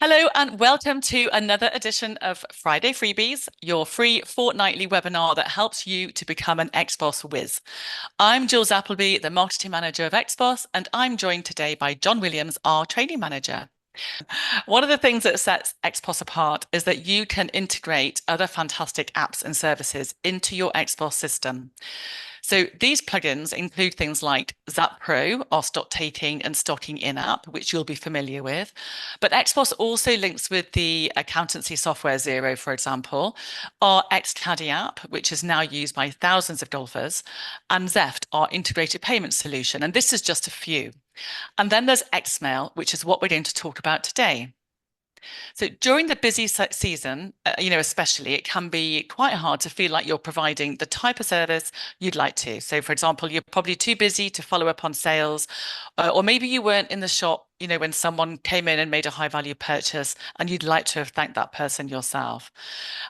Hello and welcome to another edition of Friday Freebies, your free fortnightly webinar that helps you to become an Xpos whiz. I'm Jules Appleby, the marketing manager of Xpos, and I'm joined today by John Williams, our training manager. One of the things that sets Xpos apart is that you can integrate other fantastic apps and services into your Xpos system. So these plugins include things like Xapp Pro, our stock taking and stocking in-app, which you'll be familiar with. But Xpos also links with the accountancy software Xero, for example, our Xcaddie app, which is now used by thousands of golfers, and Xeft, our integrated payment solution. And this is just a few. And then there's Xmail, which is what we're going to talk about today. So during the busy season, especially, it can be quite hard to feel like you're providing the type of service you'd like to. So, for example, you're probably too busy to follow up on sales, or maybe you weren't in the shop, when someone came in and made a high value purchase, and you'd like to have thanked that person yourself.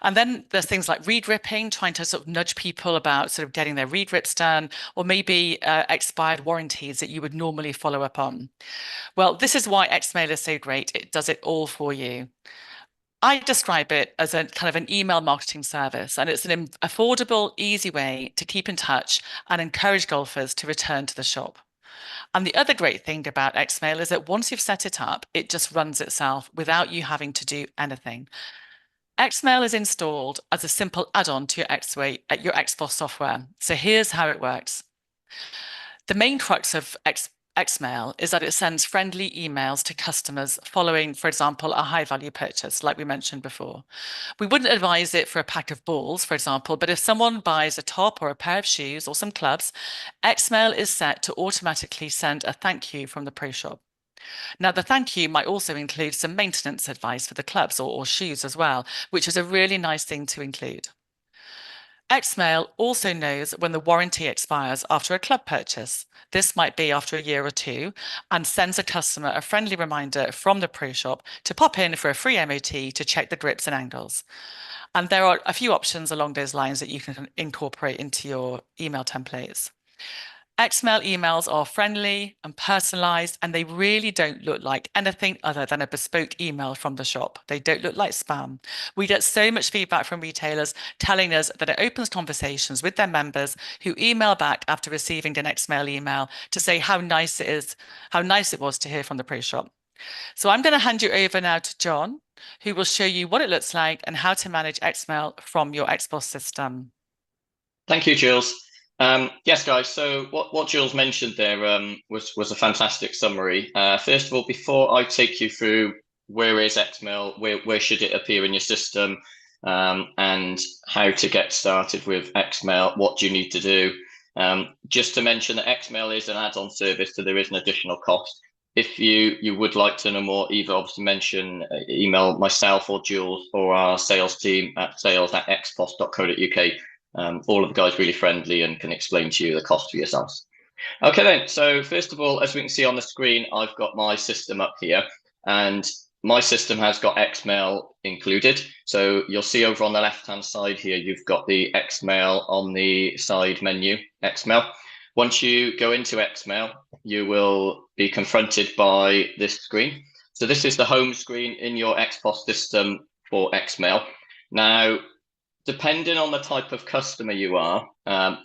And then there's things like regripping, trying to sort of nudge people about sort of getting their regrips done, or maybe expired warranties that you would normally follow up on. Well, this is why Xmail is so great. It does it all for you. I describe it as a kind of an email marketing service, and it's an affordable, easy way to keep in touch and encourage golfers to return to the shop. And the other great thing about Xmail is that once you've set it up, it just runs itself without you having to do anything. Xmail is installed as a simple add-on to your Xbox software. So here's how it works. The main crux of Xmail is that it sends friendly emails to customers following, for example, a high value purchase, like we mentioned before. We wouldn't advise it for a pack of balls, for example, but if someone buys a top or a pair of shoes or some clubs, Xmail is set to automatically send a thank you from the pro shop. Now, the thank you might also include some maintenance advice for the clubs or shoes as well, which is a really nice thing to include. Xmail also knows when the warranty expires after a club purchase. This might be after a year or two, and sends a customer a friendly reminder from the pro shop to pop in for a free MOT to check the grips and angles. And there are a few options along those lines that you can incorporate into your email templates. Xmail emails are friendly and personalized, and they really don't look like anything other than a bespoke email from the shop. They don't look like spam. We get so much feedback from retailers telling us that it opens conversations with their members who email back after receiving an Xmail email to say how nice it is, how nice it was to hear from the pro shop. So I'm going to hand you over now to John, who will show you what it looks like and how to manage Xmail from your Xbox system. Thank you, Jules. Yes, guys. So what Jules mentioned there was a fantastic summary. First of all, before I take you through where is Xmail, where should it appear in your system, and how to get started with Xmail, what do you need to do? Just to mention that Xmail is an add-on service, so there is an additional cost. If you would like to know more, either obviously email myself or Jules or our sales team at sales@xpos.co.uk. All of the guys really friendly and can explain to you the cost for yourselves. Okay then, so first of all, as we can see on the screen, I've got my system up here, and my system has got Xmail included. So you'll see over on the left-hand side here, you've got the Xmail on the side menu, Xmail. Once you go into Xmail, you will be confronted by this screen. So this is the home screen in your Xpos system for Xmail. Now, depending on the type of customer you are,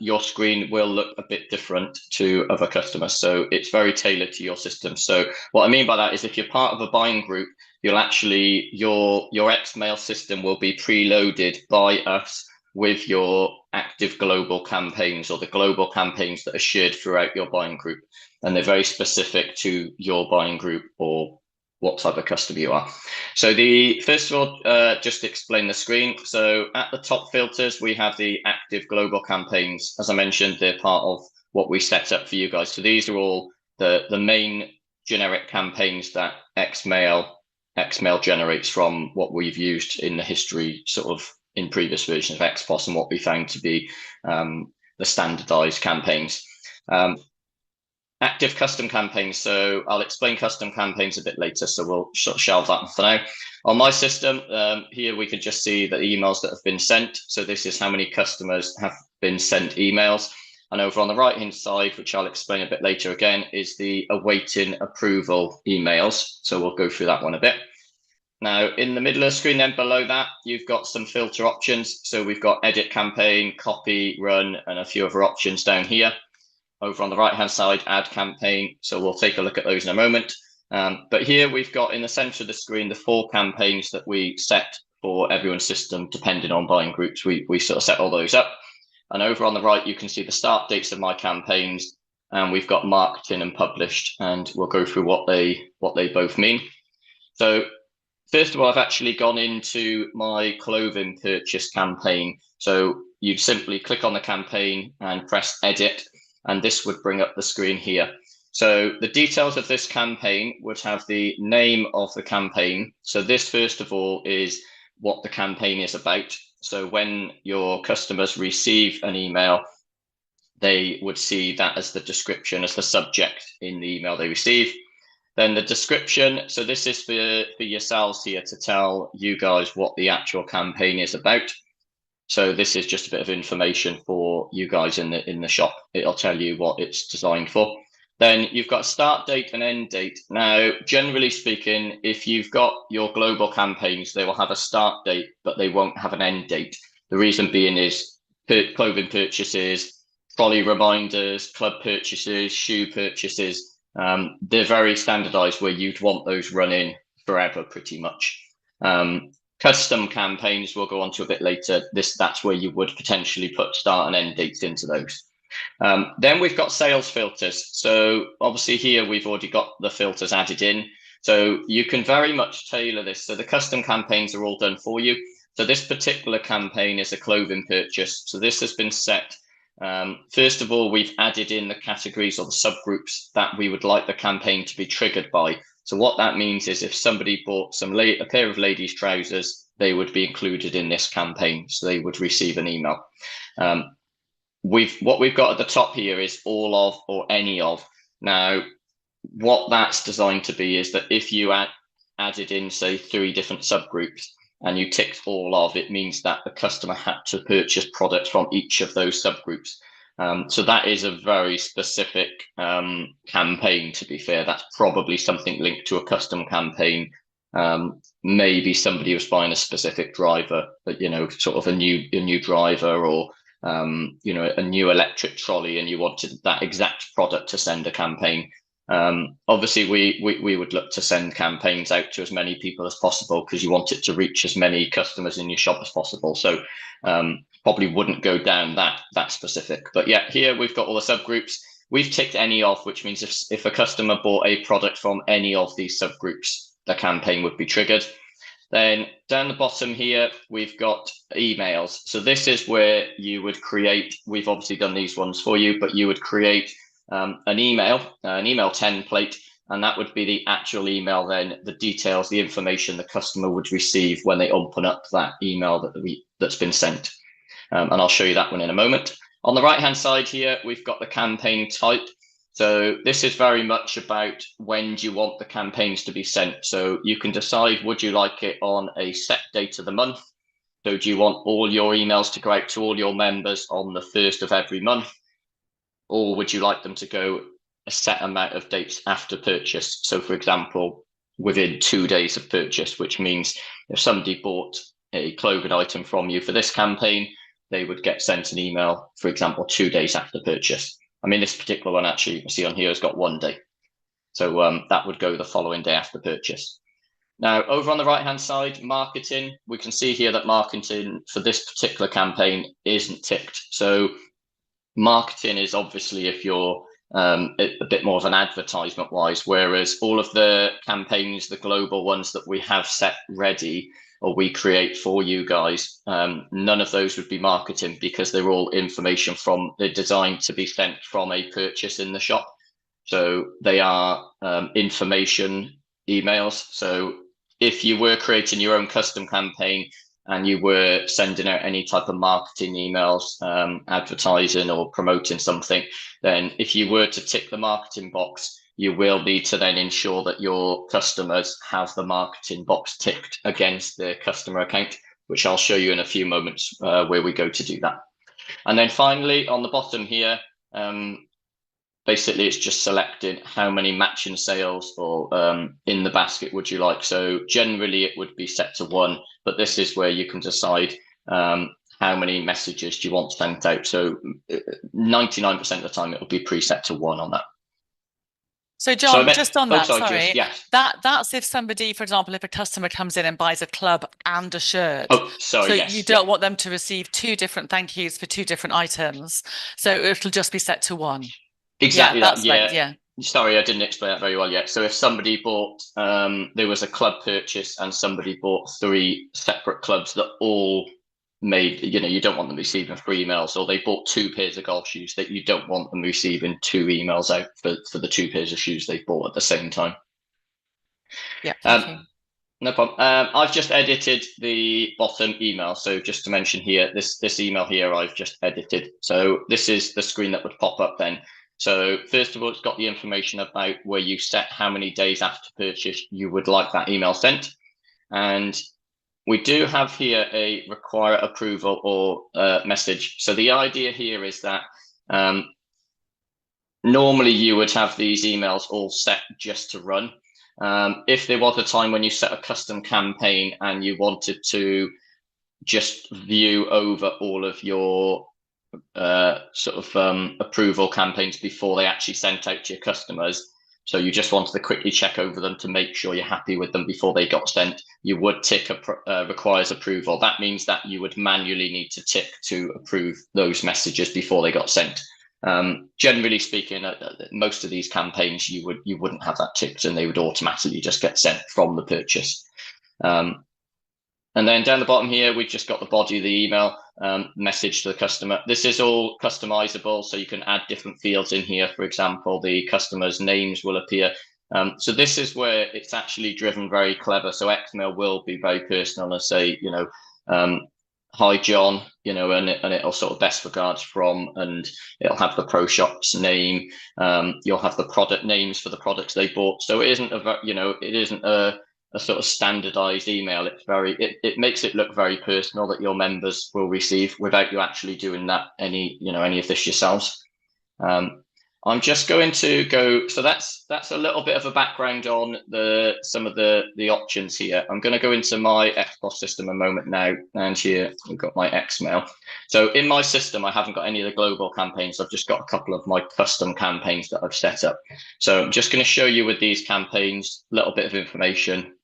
your screen will look a bit different to other customers. So it's very tailored to your system. So what I mean by that is if you're part of a buying group, you'll actually, your Xmail system will be preloaded by us with your active global campaigns or the global campaigns that are shared throughout your buying group. And they're very specific to your buying group or what type of customer you are. So first of all, just to explain the screen. So at the top filters, we have the active global campaigns. As I mentioned, they're part of what we set up for you guys. So these are all the main generic campaigns that Xmail generates from what we've used in the history, sort of in previous versions of Xpos, and what we found to be the standardized campaigns. Active custom campaigns. So I'll explain custom campaigns a bit later. So we'll shelve that for now. On my system, here we can just see the emails that have been sent. So this is how many customers have been sent emails. And over on the right-hand side, which I'll explain a bit later again, is the awaiting approval emails. So we'll go through that one a bit. Now, in the middle of the screen, then below that, you've got some filter options. So we've got edit campaign, copy, run, and a few other options down here. Over on the right-hand side, add campaign. So we'll take a look at those in a moment. But here we've got in the center of the screen the 4 campaigns that we set for everyone's system, depending on buying groups. We sort of set all those up. And over on the right, you can see the start dates of my campaigns. And we've got marketing and published, and we'll go through what they both mean. So first of all, I've actually gone into my clothing purchase campaign. So you'd simply click on the campaign and press edit, and this would bring up the screen here. So the details of this campaign would have the name of the campaign. So this, first of all, is what the campaign is about. So when your customers receive an email, they would see that as the description, as the subject in the email they receive. Then the description, so this is for yourselves here to tell you guys what the actual campaign is about. So this is just a bit of information for you guys in the shop. It'll tell you what it's designed for. Then you've got start date and end date. Now, generally speaking, if you've got your global campaigns, they will have a start date, but they won't have an end date. The reason being is clothing purchases, trolley reminders, club purchases, shoe purchases, they're very standardized where you'd want those running forever pretty much. Custom campaigns we'll go on to a bit later. That's where you would potentially put start and end dates into those. Then we've got sales filters. So obviously here we've already got the filters added in. So you can very much tailor this. So the custom campaigns are all done for you. So this particular campaign is a clothing purchase. So this has been set. First of all, we've added in the categories or the subgroups that we would like the campaign to be triggered by. So what that means is if somebody bought a pair of ladies' trousers, they would be included in this campaign. So they would receive an email. What we've got at the top here is all of or any of. Now, what that's designed to be is that if you added in, say, 3 different subgroups and you ticked all of, it means that the customer had to purchase products from each of those subgroups. So that is a very specific campaign, to be fair. That's probably something linked to a custom campaign. Maybe somebody was buying a specific driver, but, sort of a new driver, or a new electric trolley, and you wanted that exact product to send a campaign. Obviously, we would look to send campaigns out to as many people as possible because you want it to reach as many customers in your shop as possible. So probably wouldn't go down that specific. But yeah, here we've got all the subgroups. We've ticked any of, which means if a customer bought a product from any of these subgroups, the campaign would be triggered. Then down the bottom here, we've got emails. So this is where you would create, we've obviously done these ones for you, but you would create an email template, and that would be the actual email, then the details, the information the customer would receive when they open up that email that's been sent. And I'll show you that one in a moment. On the right-hand side here, we've got the campaign type. So this is very much about when do you want the campaigns to be sent. So you can decide, would you like it on a set date of the month? So do you want all your emails to go out to all your members on the 1st of every month? Or would you like them to go a set amount of dates after purchase? So for example, within 2 days of purchase, which means if somebody bought a clothing item from you for this campaign, they would get sent an email, for example, 2 days after purchase. I mean, this particular one, actually, you see on here, has got 1 day. So that would go the following day after purchase. Now, over on the right-hand side, marketing, we can see here that marketing for this particular campaign isn't ticked. So marketing is obviously if you're a bit more of an advertisement wise, whereas all of the campaigns, the global ones that we have set ready or we create for you guys, none of those would be marketing because they're all information they're designed to be sent from a purchase in the shop. So they are information emails. So if you were creating your own custom campaign and you were sending out any type of marketing emails, advertising or promoting something, then if you were to tick the marketing box, you will need to then ensure that your customers have the marketing box ticked against their customer account, which I'll show you in a few moments where we go to do that. And then finally, on the bottom here, basically it's just selecting how many matching sales or in the basket would you like. So generally it would be set to 1, but this is where you can decide how many messages do you want sent out. So 99% of the time it will be preset to 1 on that. So John, just on that, sorry, yes. That's if somebody, for example, if a customer comes in and buys a club and a shirt. Oh, sorry, so yes. you don't want them to receive 2 different thank yous for 2 different items. So it'll just be set to 1. Exactly Yeah, that. Right. Yeah. Sorry, I didn't explain that very well yet. So if somebody bought, there was a club purchase and somebody bought 3 separate clubs that all made, you don't want them receiving 3 emails, or they bought 2 pairs of golf shoes, that you don't want them receiving 2 emails out for the 2 pairs of shoes they bought at the same time. Yeah, thank you. No problem. I've just edited the bottom email. So just to mention here, this email here, I've just edited. So this is the screen that would pop up then. So first of all, it's got the information about where you set how many days after purchase you would like that email sent. And we do have here a require approval or message. So the idea here is that normally you would have these emails all set just to run. If there was a time when you set a custom campaign and you wanted to just view over all of your approval campaigns before they actually sent out to your customers, so you just wanted to quickly check over them to make sure you're happy with them before they got sent, you would tick requires approval. That means that you would manually need to tick to approve those messages before they got sent. Generally speaking, most of these campaigns you wouldn't have that ticked, and they would automatically just get sent from the purchase. And then down the bottom here, we've just got the body of the email, message to the customer. This is all customizable, so you can add different fields in here. For example, the customer's names will appear. So this is where it's actually driven very clever. So Xmail will be very personal and say, hi John, and it'll sort of best regards from, and it'll have the pro shop's name. You'll have the product names for the products they bought. So it isn't a sort of standardized email. It makes it look very personal that your members will receive without you actually doing that any of this yourselves. I'm just going to go. So that's a little bit of a background on some of the options here. I'm going to go into my Xpos system a moment now, and here we've got my Xmail. So in my system, I haven't got any of the global campaigns. I've just got a couple of my custom campaigns that I've set up. So I'm just going to show you with these campaigns a little bit of information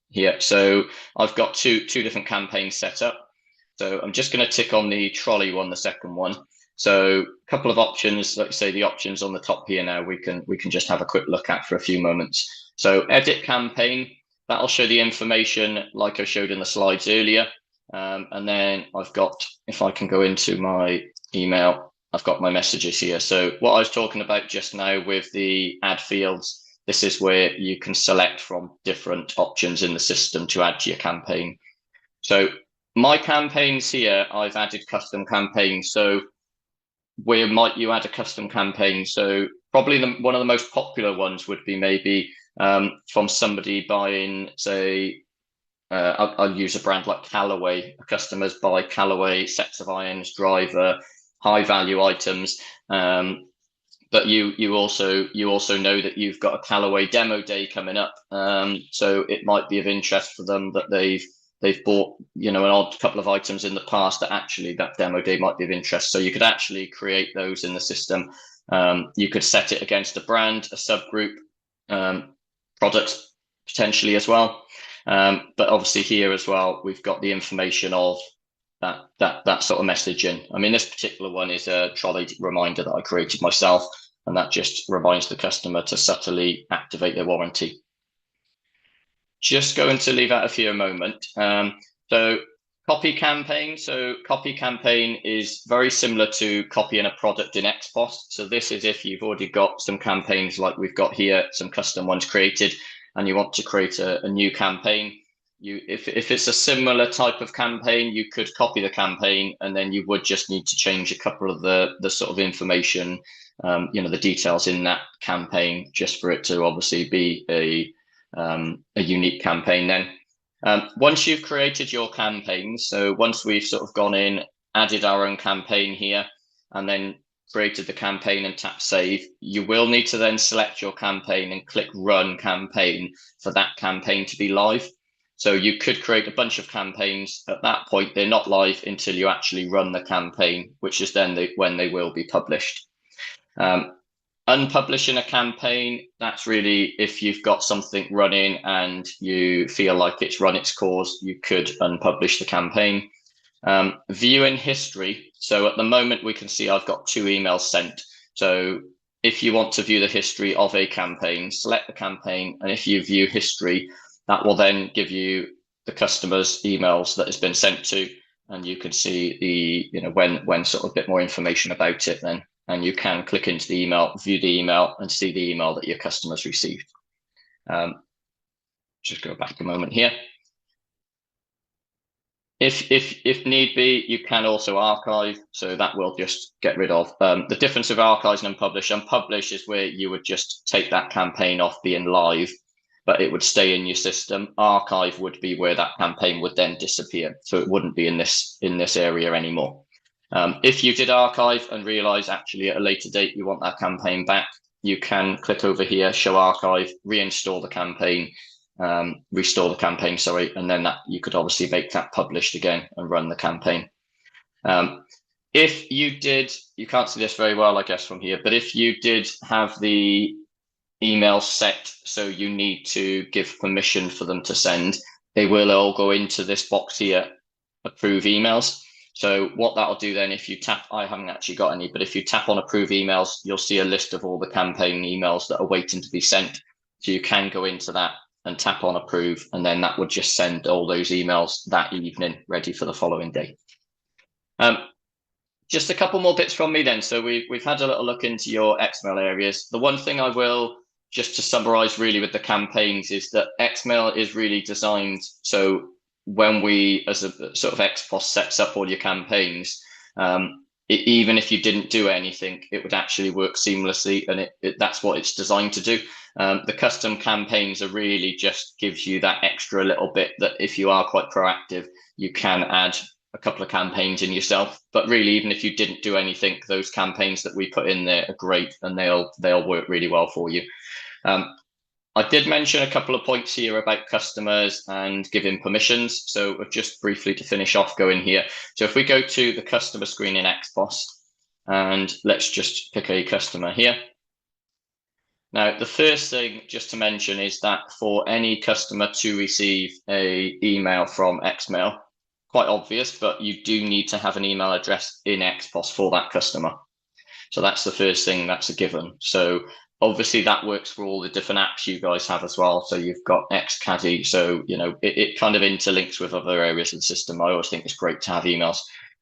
here. So I've got two different campaigns set up. So I'm just going to tick on the trolley one, the second one. So a couple of options, like say the options on the top here now, we can just have a quick look at for a few moments. So edit campaign, that'll show the information like I showed in the slides earlier. And then I've got, if I can go into my email, I've got my messages here. So what I was talking about just now with the add fields, this is where you can select from different options in the system to add to your campaign. So my campaigns here, I've added custom campaigns. So where might you add a custom campaign? So probably one of the most popular ones would be maybe from somebody buying, say, I'll use a brand like Callaway. Customers buy Callaway sets of irons, driver, high value items. But you also know that you've got a Callaway demo day coming up. So it might be of interest for them that they've bought, an odd couple of items in the past that actually that demo day might be of interest. So you could actually create those in the system. You could set it against a brand, a subgroup, product potentially as well. But obviously here as well, we've got the information of that sort of messaging. I mean, this particular one is a trolley reminder that I created myself, and that just reminds the customer to subtly activate their warranty. Just going to leave out for a moment. So copy campaign. So copy campaign is very similar to copying a product in Xpos. So this is if you've already got some campaigns like we've got here, some custom ones created, and you want to create a new campaign. If it's a similar type of campaign, you could copy the campaign, and then you would just need to change a couple of the sort of information, the details in that campaign, just for it to obviously be a unique campaign then. Once you've created your campaigns, so once we've sort of gone in, added our own campaign here, and then created the campaign and tap save, you will need to then select your campaign and click run campaign for that campaign to be live. So you could create a bunch of campaigns. At that point, they're not live until you actually run the campaign, which is then when they will be published. Unpublishing a campaign, that's really if you've got something running and you feel like it's run its course, you could unpublish the campaign. Viewing history. So at the moment we can see I've got 2 emails sent. So if you want to view the history of a campaign, select the campaign, and if you view history, that will then give you the customer's emails that has been sent to, and you can see the, when sort of a bit more information about it then. And you can click into the email, view the email, and see the email that your customers received. Just go back a moment here. If need be, you can also archive, so that will just get rid of. The difference of archives and unpublish. Unpublish is where you would just take that campaign off being live, but it would stay in your system. Archive would be where that campaign would then disappear, so it wouldn't be in this area anymore. If you did archive and realize actually at a later date you want that campaign back, you can click over here, show archive, reinstall the campaign, restore the campaign, sorry, and then that you could obviously make that published again and run the campaign. If you did, you can't see this very well, I guess, from here, but if you did have the email set so you need to give permission for them to send, they will all go into this box here, approve emails. So what that'll do then, if you tap, I haven't actually got any, but if you tap on approve emails, you'll see a list of all the campaign emails that are waiting to be sent. So you can go into that and tap on approve, and then that would just send all those emails that evening, ready for the following day. Just a couple more bits from me then. So we've had a little look into your Xmail areas. The one thing I will, just to summarize really with the campaigns, is that Xmail is really designed so when we, as a sort of Xpos, sets up all your campaigns, even if you didn't do anything, it would actually work seamlessly, and that's what it's designed to do. The custom campaigns are really just gives you that extra little bit that if you are quite proactive, you can add a couple of campaigns in yourself. But really, even if you didn't do anything, those campaigns that we put in there are great, and they'll work really well for you. I did mention a couple of points here about customers and giving permissions. So just briefly to finish off going here. So if we go to the customer screen in Xpos, and let's just pick a customer here. Now, the first thing just to mention is that for any customer to receive a email from Xmail, quite obvious, but you do need to have an email address in Xpos for that customer. So that's the first thing, that's a given. So obviously that works for all the different apps you guys have as well. So you've got Xcaddie, so it kind of interlinks with other areas of the system. I always think it's great to have emails,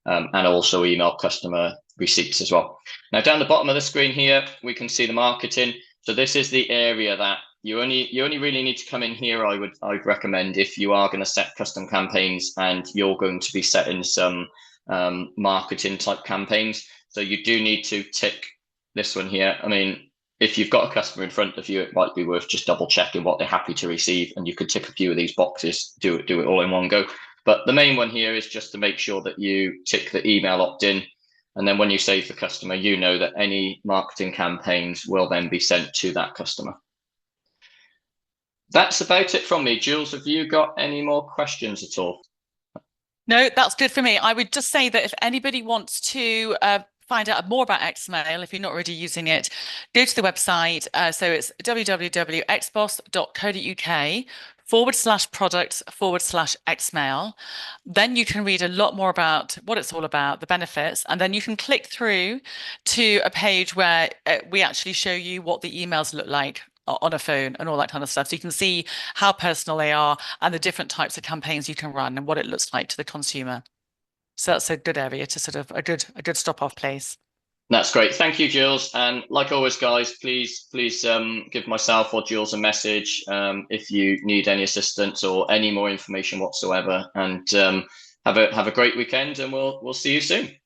and also email customer receipts as well. Now down the bottom of the screen here, we can see the marketing. So this is the area that you only really need to come in here. I'd recommend if you are going to set custom campaigns and you're going to be setting some marketing type campaigns. So you do need to tick this one here. I mean, if you've got a customer in front of you, it might be worth just double checking what they're happy to receive, and you could tick a few of these boxes, do it all in one go. But the main one here is just to make sure that you tick the email opt-in, and then when you save the customer, you know that any marketing campaigns will then be sent to that customer. That's about it from me. Jules, have you got any more questions at all? No, that's good for me. I would just say that if anybody wants to find out more about Xmail, if you're not already using it, go to the website. So it's www.xpos.co.uk/products/Xmail. Then you can read a lot more about what it's all about, the benefits, and then you can click through to a page where we actually show you what the emails look like on a phone and all that kind of stuff. So you can see how personal they are and the different types of campaigns you can run and what it looks like to the consumer. So that's a good area to sort of a good stop off place. That's great. Thank you, Jules. And like always, guys, please give myself or Jules a message if you need any assistance or any more information whatsoever. And have a great weekend, and we'll see you soon.